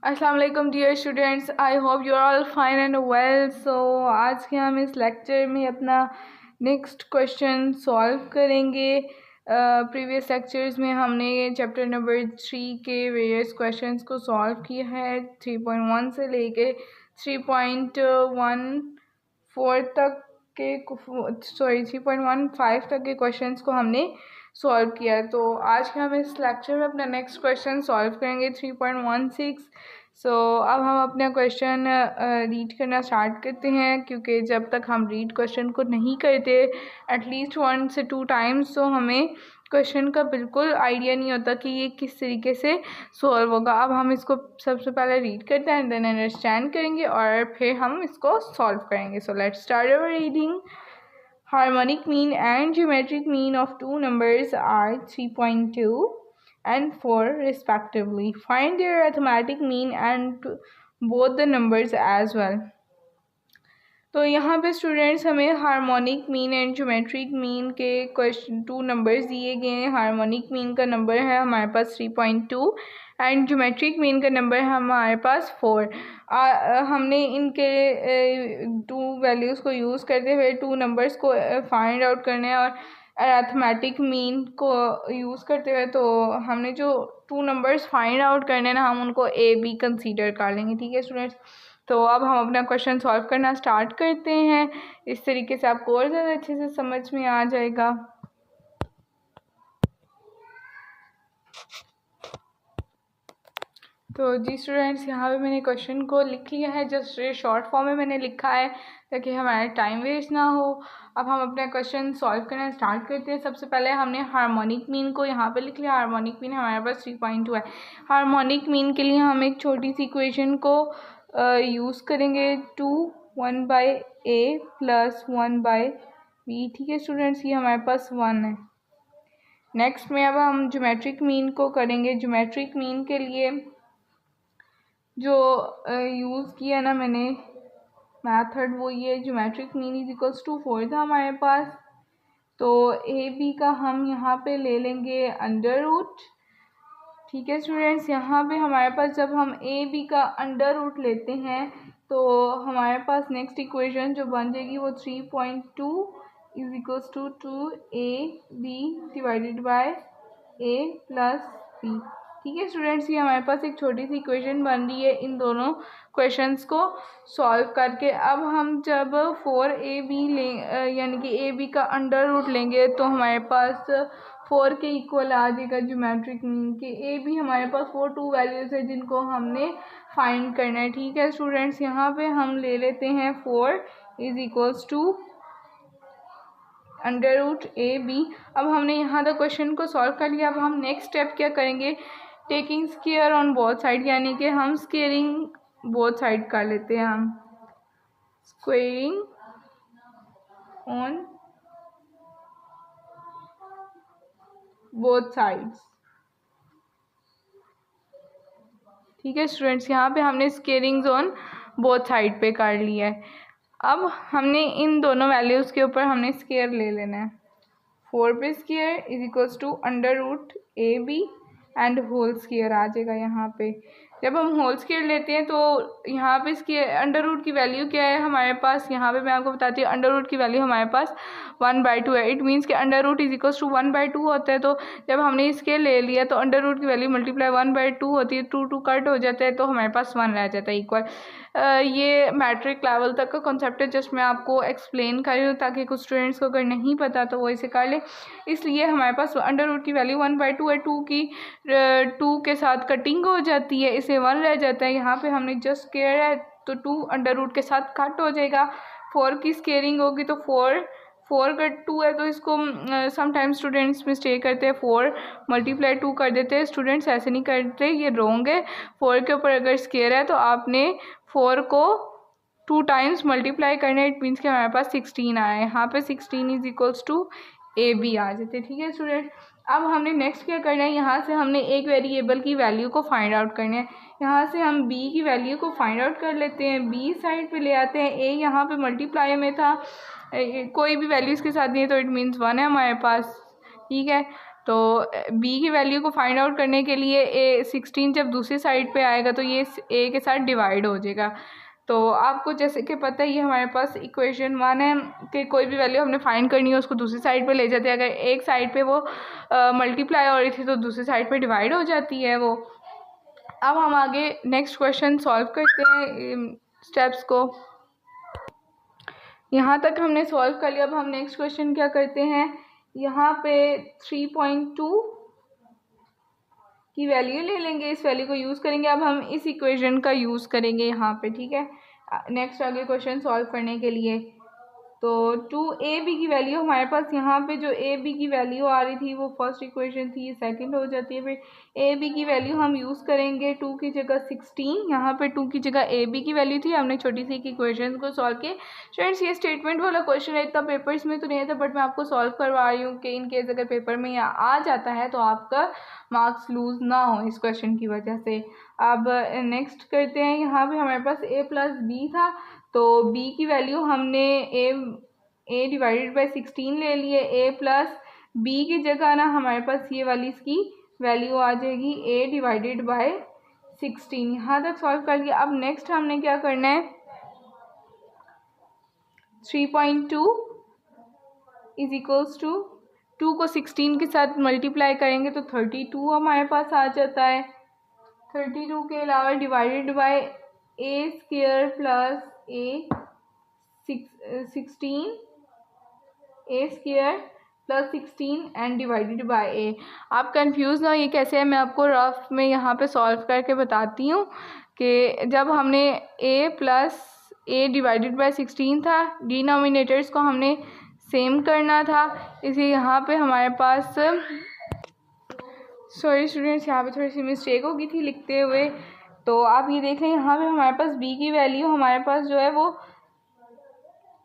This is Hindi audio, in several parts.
अस्सलाम वालेकुम dear students, I hope you are all fine and well. So आज के हम इस लेक्चर में अपना नेक्स्ट क्वेश्चन सॉल्व करेंगे। प्रीवियस लेक्चर्स में हमने चैप्टर नंबर 3 के वेरियस क्वेश्चंस को सॉल्व किया है। 3.1 से लेके 3.14 तक के 3.15 तक के क्वेश्चंस को हमने सॉल्व किया है। तो आज के हम इस लेक्चर में अपना नेक्स्ट क्वेश्चन सॉल्व करेंगे 3.16। सो अब हम अपना क्वेश्चन रीड करना स्टार्ट करते हैं, क्योंकि जब तक हम रीड क्वेश्चन को नहीं करते एटलीस्ट 1 से 2 टाइम्स तो हमें क्वेश्चन का बिल्कुल आइडिया नहीं होता कि ये किस तरीके से सॉल्व होगा। अब हम इसको सबसे पहले रीड करते हैं, देन अंडरस्टैंड करेंगे और फिर हम इसको सॉल्व करेंगे। So let's start our reading. Harmonic mean and geometric mean of two numbers are 3.2 and 4 respectively. Find their arithmetic mean and both the numbers as well. तो यहाँ पे स्टूडेंट्स हमें harmonic mean and geometric mean के क्वेश्चन 2 नंबर्स दिए गए हैं। हार्मोनिक मीन का नंबर है हमारे पास 3.2 एंड ज्योमेट्रिक मीन का नंबर है हमारे पास 4। हमने इनके 2 वैल्यूज़ को यूज़ करते हुए 2 नंबर्स को फाइंड आउट करना है और अरिथमेटिक मीन को यूज़ करते हुए तो हमने जो 2 नंबर्स फाइंड आउट करने ना हम उनको ए बी कंसीडर कर लेंगे। ठीक है स्टूडेंट्स, तो अब हम अपना क्वेश्चन सॉल्व करना स्टार्ट करते हैं। इस तरीके से आपको और ज़्यादा अच्छे से समझ में आ जाएगा। तो जी स्टूडेंट्स, यहाँ पे मैंने क्वेश्चन को लिख लिया है, जस्ट शॉर्ट फॉर्म में मैंने लिखा है ताकि हमारा टाइम वेस्ट ना हो। अब हम अपना क्वेश्चन सॉल्व करना स्टार्ट करते हैं। सबसे पहले हमने हार्मोनिक मीन को यहाँ पे लिख लिया। हार्मोनिक मीन हमारे पास 3.2 है। हार्मोनिक मीन के लिए हम एक छोटी सी इक्वेशन को यूज़ करेंगे 2 1/a प्लस 1/b। ठीक है स्टूडेंट्स, ये हमारे पास 1 है। नेक्स्ट में अब हम ज्योमेट्रिक मीन को करेंगे। ज्योमेट्रिक मीन के लिए जो यूज़ किया ना मैंने मेथड वो ये geometric mean is equals to 4 था हमारे पास। तो ए बी का हम यहाँ पे ले लेंगे अंडर रूट। ठीक है स्टूडेंट्स, यहाँ पे हमारे पास जब हम ए बी का अंडर रूट लेते हैं तो हमारे पास नेक्स्ट इक्वेशन जो बन जाएगी वो 3.2 is equals to 2ab divided by a plus b। ठीक है स्टूडेंट्स, ये हमारे पास एक छोटी सी इक्वेशन बन रही है इन दोनों क्वेश्चंस को सॉल्व करके। अब हम जब 4ab लें यानी कि ए बी का अंडर रूट लेंगे तो हमारे पास 4 के इक्वल आ जाएगा ज्योमेट्रिक मीन के। ए बी हमारे पास 4 2 वैल्यूज़ है जिनको हमने फाइंड करना है। ठीक है स्टूडेंट्स, यहाँ पे हम ले लेते हैं 4 is equals to under root A B. अब हमने यहाँ तक क्वेश्चन को सॉल्व कर लिया। अब हम नेक्स्ट स्टेप क्या करेंगे, taking square on both side, यानी कि हम स्क्वेयरिंग बोथ साइड कर लेते हैं। हम स्क्वेयरिंग ऑन बोथ साइड्स। ठीक है स्टूडेंट्स, यहाँ पे हमने स्क्वेयरिंग ऑन बोथ साइड पे कर लिया है। अब हमने इन दोनों वैल्यूज़ के ऊपर हमने स्क्वायर ले लेना है। 4 पे square is equals to under root A B and whole square आ जाएगा यहाँ पे। जब हम होल स्क्वायर लेते हैं तो यहाँ पे इसकी अंडर रूट की वैल्यू क्या है हमारे पास, यहाँ पे मैं आपको बताती हूँ। अंडर रूट की वैल्यू हमारे पास 1/2 है। इट मीन्स कि under root is equals to 1/2 होता है। तो जब हमने इसके ले लिया तो अंडर रूट की वैल्यू मल्टीप्लाई 1/2 होती है, 2 कट हो जाता है तो हमारे पास 1 रह जाता है इक्वल। ये मैट्रिक लेवल तक का कॉन्सेप्ट है, जस्ट मैं आपको एक्सप्लेन कर रही हूँ ताकि कुछ स्टूडेंट्स को अगर नहीं पता तो वो इसे कर ले। इसलिए हमारे पास अंडर रूट की वैल्यू 1/2 है। 2 के साथ कटिंग हो जाती है, इसे 1 रह जाता है। यहाँ पे हमने जस्ट स्क्वायर है तो 2 अंडर रूट के साथ कट हो जाएगा। 4 की स्क्वेयरिंग होगी तो 4 का 2 है तो इसको समटाइम्स स्टूडेंट्स मिस्टेक करते हैं, 4 मल्टीप्लाई 2 कर देते हैं। स्टूडेंट्स ऐसे नहीं करते, ये रॉन्ग है। 4 के ऊपर अगर स्क्वायर है तो आपने 4 को 2 टाइम्स मल्टीप्लाई करना है। इट मीन्स कि हमारे पास 16 आया है। यहाँ पे 16 is equals to A B आ जाते हैं। ठीक है स्टूडेंट, अब हमने नेक्स्ट क्या करना है, यहाँ से हमने एक वेरिएबल की वैल्यू को फाइंड आउट करना है। यहाँ से हम b की वैल्यू को फाइंड आउट कर लेते हैं। b साइड पे ले आते हैं। a यहाँ पे मल्टीप्लाई में था, कोई भी वैल्यू इसके साथ नहीं है तो इट मीन्स 1 है हमारे पास। ठीक है, तो b की वैल्यू को फाइंड आउट करने के लिए a 16 जब दूसरी साइड पे आएगा तो ये a के साथ डिवाइड हो जाएगा। तो आपको जैसे कि पता है ये हमारे पास इक्वेशन 1 है कि कोई भी वैल्यू हमने फाइंड करनी है उसको दूसरी साइड पे ले जाते हैं। अगर एक साइड पे वो मल्टीप्लाई हो रही थी तो दूसरी साइड पे डिवाइड हो जाती है वो। अब हम आगे नेक्स्ट क्वेश्चन सॉल्व करते हैं स्टेप्स को। यहाँ तक हमने सॉल्व कर लिया। अब हम नेक्स्ट क्वेश्चन क्या करते हैं, यहाँ पे 3.2 की वैल्यू ले लेंगे, इस वैल्यू को यूज़ करेंगे। अब हम इस इक्वेशन का यूज़ करेंगे यहाँ पे, ठीक है, नेक्स्ट आगे क्वेश्चन सॉल्व करने के लिए। तो 2ab की वैल्यू हमारे पास यहाँ पे जो ab की वैल्यू आ रही थी वो फर्स्ट इक्वेशन थी, ये सेकंड हो जाती है। फिर ab की वैल्यू हम यूज़ करेंगे 2 की जगह 16, यहाँ पे 2 की जगह ab की वैल्यू थी। हमने छोटी सी इक्वेशन को सॉल्व किए। फ्रेंड्स ये स्टेटमेंट वाला क्वेश्चन है, इतना पेपर्स में तो नहीं था बट मैं आपको सॉल्व करवा रही हूँ कि इन केस अगर पेपर में यहाँ आ जाता है तो आपका मार्क्स लूज़ ना हो इस क्वेश्चन की वजह से। अब नेक्स्ट करते हैं, यहाँ पे हमारे पास a प्लस b था, तो b की वैल्यू हमने a डिवाइडेड बाई 16 ले लिए। a प्लस b की जगह ना हमारे पास ये वाली इसकी वैल्यू आ जाएगी a डिवाइडेड बाई 16। यहाँ तक सॉल्व कर लिया। अब नेक्स्ट हमने क्या करना है, 3.2 इज इक्वल्स टू 2 को 16 के साथ मल्टीप्लाई करेंगे तो 32 हमारे पास आ जाता है। 32 के अलावा divided by a square plus a 16 a square plus 16 and divided by a। आप कंफ्यूज ना हो ये कैसे है, मैं आपको रफ में यहाँ पे सॉल्व करके बताती हूँ कि जब हमने a plus a divided by 16 था, डिनोमिनेटर्स को हमने सेम करना था, इसलिए यहाँ पे हमारे पास सॉरी स्टूडेंट्स यहाँ पे थोड़ी सी मिस्टेक हो गई थी लिखते हुए। तो आप ये देख लें यहाँ पे हमारे पास b की वैल्यू हमारे पास जो है वो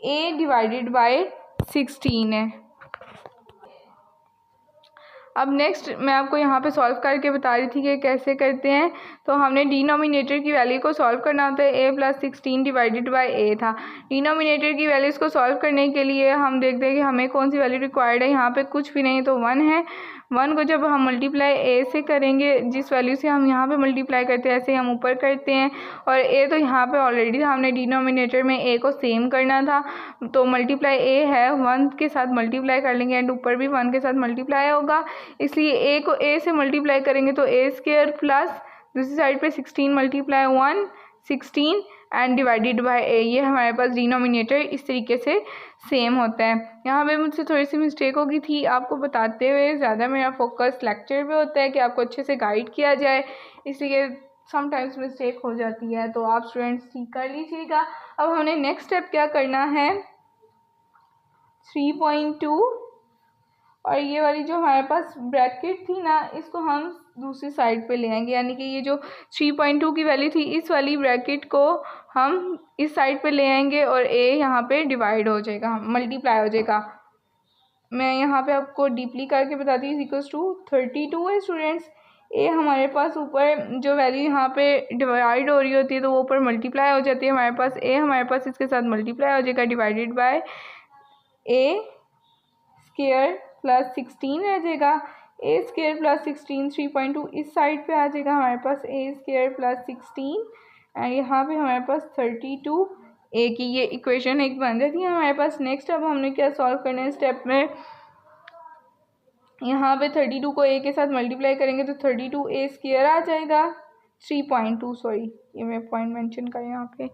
a डिवाइडेड बाय 16 है। अब नेक्स्ट मैं आपको यहाँ पे सॉल्व करके बता रही थी कि कैसे करते हैं। तो हमने डिनोमिनेटर की वैल्यू को सॉल्व करना होता है, a plus 16 divided by a था। डिनोमिनेटर की वैल्यूज़ को सॉल्व करने के लिए हम देखते हैं कि हमें कौन सी वैल्यू रिक्वायर्ड है। यहाँ पे कुछ भी नहीं तो 1 है। 1 को जब हम मल्टीप्लाई a से करेंगे, जिस वैल्यू से हम यहाँ पे मल्टीप्लाई करते हैं ऐसे हम ऊपर करते हैं, और a तो यहाँ पे ऑलरेडी था, हमने डिनोमिनेटर में a को सेम करना था तो मल्टीप्लाई a है 1 के साथ मल्टीप्लाई कर लेंगे एंड ऊपर भी 1 के साथ मल्टीप्लाई होगा, इसलिए a को a से मल्टीप्लाई करेंगे तो a स्क्वायर प्लस दूसरी साइड पे 16 multiply 1 16 and divided by a। ये हमारे पास डिनोमिनेटर इस तरीके से सेम होता है। यहाँ पे मुझसे थोड़ी सी मिस्टेक हो गई थी, आपको बताते हुए ज़्यादा मेरा फोकस लेक्चर पे होता है कि आपको अच्छे से गाइड किया जाए, इसलिए समटाइम्स मिस्टेक हो जाती है, तो आप स्टूडेंट्स ठीक कर लीजिएगा। अब हमने नेक्स्ट स्टेप क्या करना है, 3.2 और ये वाली जो हमारे पास ब्रैकेट थी ना इसको हम दूसरी साइड पे ले आएंगे, यानी कि ये जो 3.2 की वैल्यू थी इस वाली ब्रैकेट को हम इस साइड पे ले आएंगे और a यहाँ पे डिवाइड हो जाएगा, मल्टीप्लाई हो जाएगा। मैं यहाँ पे आपको डीपली करके बताती हूँ, इक्वल्स टू 32 है स्टूडेंट्स। a हमारे पास ऊपर जो वैल्यू यहाँ पे डिवाइड हो रही होती है तो वो ऊपर मल्टीप्लाई हो जाती है हमारे पास, a हमारे पास इसके साथ मल्टीप्लाई हो जाएगा divided by a square plus 16 रह जाएगा। a स्क्वायर प्लस 16 3.2 इस साइड पे आ जाएगा हमारे पास a स्क्वायर प्लस 16 एंड यहाँ पे हमारे पास 32 a की ये इक्वेशन एक बन जाती है हमारे पास। नेक्स्ट अब हमने क्या सॉल्व करना है स्टेप में, यहाँ पे 32 को a के साथ मल्टीप्लाई करेंगे तो 32 a स्क्वायर आ जाएगा 3.2 सॉरी ये मैं पॉइंट मेंशन करें यहाँ पे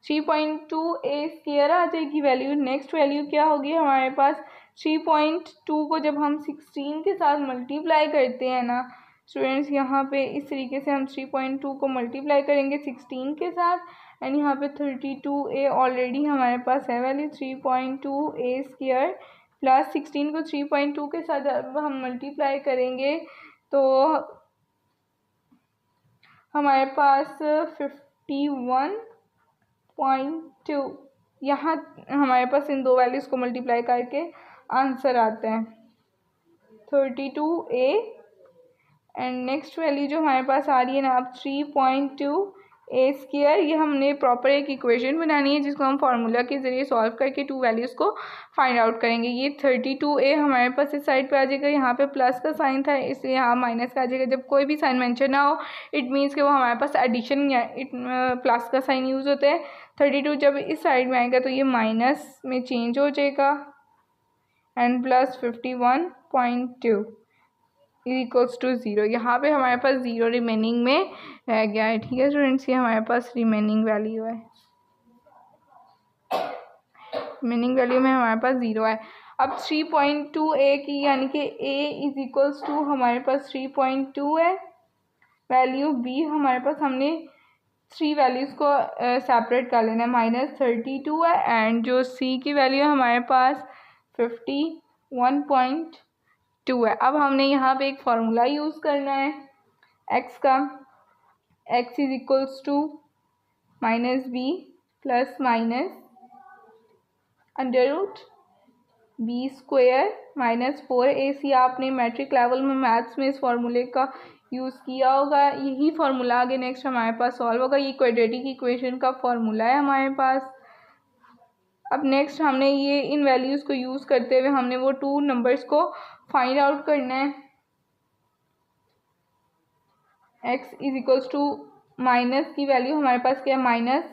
3.2 a स्क्वायर आ जाएगी वैल्यू। नेक्स्ट वैल्यू क्या होगी हमारे पास, 3.2 को जब हम 16 के साथ मल्टीप्लाई करते हैं ना स्टूडेंट्स, यहाँ पे इस तरीके से हम 3.2 को मल्टीप्लाई करेंगे 16 के साथ एंड यहाँ पे 32a ऑलरेडी हमारे पास है वैल्यू 3.2 a स्क्वायर प्लस 16 को 3.2 के साथ जब हम मल्टीप्लाई करेंगे तो हमारे पास 51.2 यहाँ हमारे पास इन दो वैल्यूज़ को मल्टीप्लाई करके आंसर आता है 32a एंड नेक्स्ट वैल्यू जो हमारे पास आ रही है ना अब 3.2 ए स्क्वायर, ये हमने प्रॉपर एक इक्वेशन बनानी है जिसको हम फार्मूला के ज़रिए सॉल्व करके टू वैल्यूज़ को फाइंड आउट करेंगे। ये 32a हमारे पास इस साइड पे आ जाएगा, यहाँ पे प्लस का साइन था इसलिए यहाँ माइनस का आ जाएगा। जब कोई भी साइन मेंशन ना हो इट मीन्स कि वो हमारे पास एडिशन या प्लस का साइन यूज़ होता है। 32 जब इस साइड में आएगा तो ये माइनस में चेंज हो जाएगा एंड प्लस 51.2 इक्वल्स टू 0। यहाँ पे हमारे पास 0 रिमेनिंग में रह गया है। ठीक है स्टूडेंट्स, ये हमारे पास रिमेनिंग वैल्यू है, रिमेनिंग वैल्यू में हमारे पास 0 है। अब 3.2a की यानी कि a इज इक्वल्स टू हमारे पास 3.2 है वैल्यू, b हमारे पास हमने 3 वैल्यूज़ को सेपरेट कर लेना है, -32 है एंड जो c की वैल्यू है हमारे पास 51.2 है। अब हमने यहाँ पे एक फार्मूला यूज़ करना है x का, x is equals to -b plus minus under root b square -4ac। आपने मैट्रिक लेवल में मैथ्स में इस फार्मूले का यूज़ किया होगा, यही फार्मूला आगे नेक्स्ट हमारे पास सॉल्व होगा। ये क्वाड्रेटिक इक्वेशन का फार्मूला है हमारे पास। अब नेक्स्ट हमने ये इन वैल्यूज़ को यूज़ करते हुए हमने वो टू नंबर्स को फाइंड आउट करना है। x is equals to minus की वैल्यू हमारे पास क्या है, माइनस,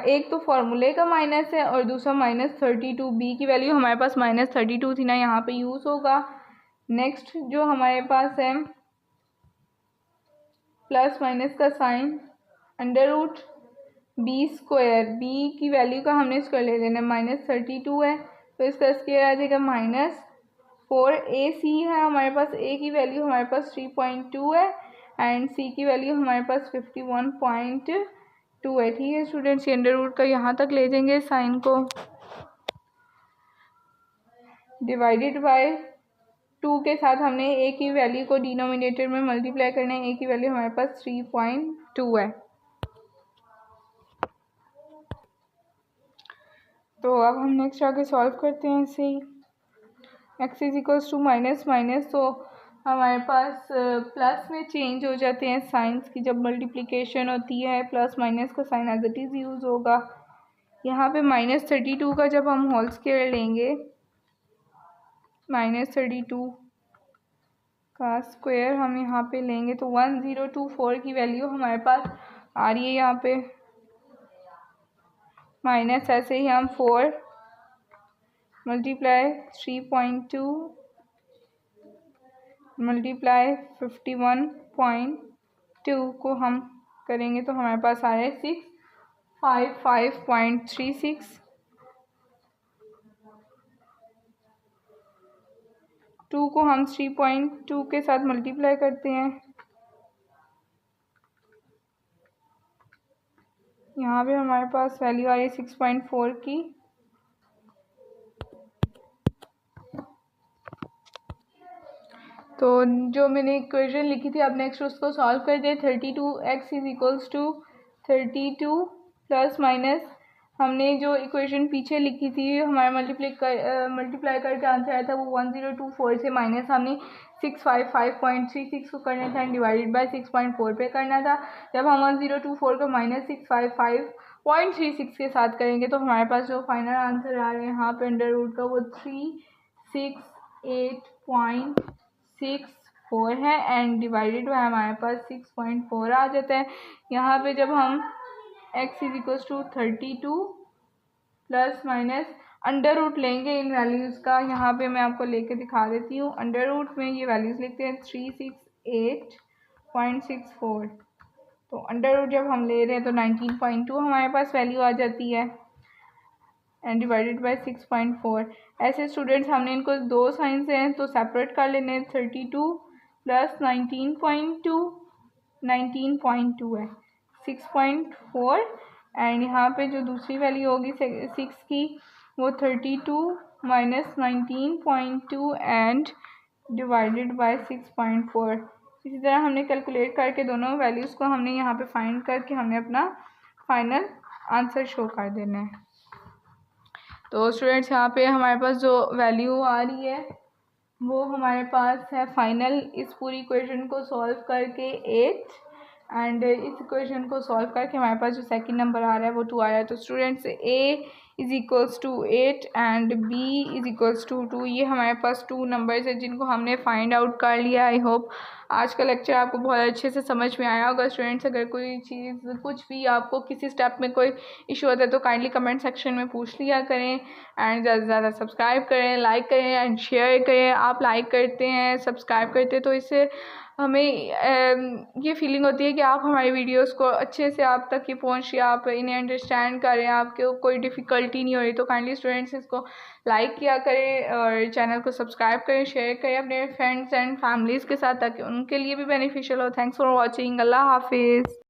एक तो फार्मूले का माइनस है और दूसरा -32। b की वैल्यू हमारे पास -32 थी ना, यहाँ पे यूज़ होगा। नेक्स्ट जो हमारे पास है प्लस माइनस का sign under root b square, b की वैल्यू का हमने स्क्वायर ले लेना है, -32 है तो इसका स्क्वायर आ जाएगा -4ac है हमारे पास। a की वैल्यू हमारे पास 3.2 है एंड c की वैल्यू हमारे पास 51.2 है। ठीक है स्टूडेंट्स, ये अंडर रूट का यहाँ तक ले जाएंगे साइन को, डिवाइडेड बाय 2 के साथ हमने a की वैल्यू को डिनोमिनेटर में मल्टीप्लाई करना है। a की वैल्यू हमारे पास 3.2 है। तो अब हम नेक्स्ट आगे सॉल्व करते हैं इसे ही। x is equals to minus minus, तो हमारे पास प्लस में चेंज हो जाते हैं साइंस की, जब मल्टीप्लिकेशन होती है प्लस माइनस का sign as it is use होगा। यहाँ पे -32 का जब हम होल स्क्वायर लेंगे, -32 का स्क्वायर हम यहाँ पे लेंगे तो 1024 की वैल्यू हमारे पास आ रही है यहाँ पे, माइनस ऐसे ही हम 4 मल्टीप्लाई 3.2 मल्टीप्लाई 51.2 को हम करेंगे तो हमारे पास आ रहा है 655.36। 2 को हम 3.2 के साथ मल्टीप्लाई करते हैं, यहाँ पे हमारे पास वैल्यू आ रही है 6.4 की। तो जो मैंने इक्वेशन लिखी थी अब नेक्स्ट उसको सॉल्व कर दे। 32x is equals to 32 plus minus हमने जो इक्वेशन पीछे लिखी थी हमारा मल्टीप्लाई करके आंसर आया था वो 1024 से माइनस हमने 655.36 को करना था एंड डिवाइडेड बाय 6.4 पे करना था। जब हम 1024 को -655.36 के साथ करेंगे तो हमारे पास जो फाइनल आंसर आ रहा है यहाँ पे अंडर रूट का वो 368.64 है एंड डिवाइडेड बाय हमारे पास 6.4 आ जाता है। यहाँ पे जब हम x is equals to 32 plus minus under root लेंगे इन वैल्यूज़ का, यहाँ पे मैं आपको लेके दिखा देती हूँ। अंडर रूट में ये वैल्यूज़ लिखते हैं 368.64, तो अंडर रूट जब हम ले रहे हैं तो 19.2 हमारे पास वैल्यू आ जाती है एंड डिवाइडेड बाय 6.4। ऐसे स्टूडेंट्स हमने इनको दो साइंस हैं तो सेपरेट कर लेने, 32 प्लस 19.2 है 6.4 एंड यहाँ पे जो दूसरी वैल्यू होगी 6 की वो 32 माइनस 19.2 एंड डिवाइडेड बाय 6.4। इसी तरह हमने कैलकुलेट करके दोनों वैल्यूज़ को हमने यहाँ पे फाइंड करके हमने अपना फाइनल आंसर शो कर देना है। तो स्टूडेंट्स यहाँ पे हमारे पास जो वैल्यू आ रही है वो हमारे पास है फाइनल इस पूरी इक्वेशन को सॉल्व करके 8 एंड इस इक्वेशन को सॉल्व करके हमारे पास जो सेकंड नंबर आ रहा है वो 2 आ रहा है। तो students a is equals to 8 and b is equals to 2, ये हमारे पास 2 नंबर्स है जिनको हमने फाइंड आउट कर लिया। आई होप आज का लेक्चर आपको बहुत अच्छे से समझ में आया होगा। स्टूडेंट्स अगर कोई चीज़ कुछ भी आपको किसी स्टेप में कोई इशू होता है तो काइंडली कमेंट सेक्शन में पूछ लिया करें। एंड ज़्यादा से ज़्यादा सब्सक्राइब करें, लाइक करें एंड शेयर करें। आप लाइक करते हैं, सब्सक्राइब करते हैं तो इससे हमें ये फीलिंग होती है कि आप हमारी वीडियोस को अच्छे से आप तक ही पहुँचे, आप इन्हें अंडरस्टैंड करें, आपको कोई डिफ़िकल्टी नहीं हो रही। तो काइंडली स्टूडेंट्स इसको लाइक किया करें और चैनल को सब्सक्राइब करें, शेयर करें अपने फ्रेंड्स एंड फैमिलीज़ के साथ ताकि उनके लिए भी बेनिफिशियल हो। Thanks for watching. अल्लाह हाफिज़।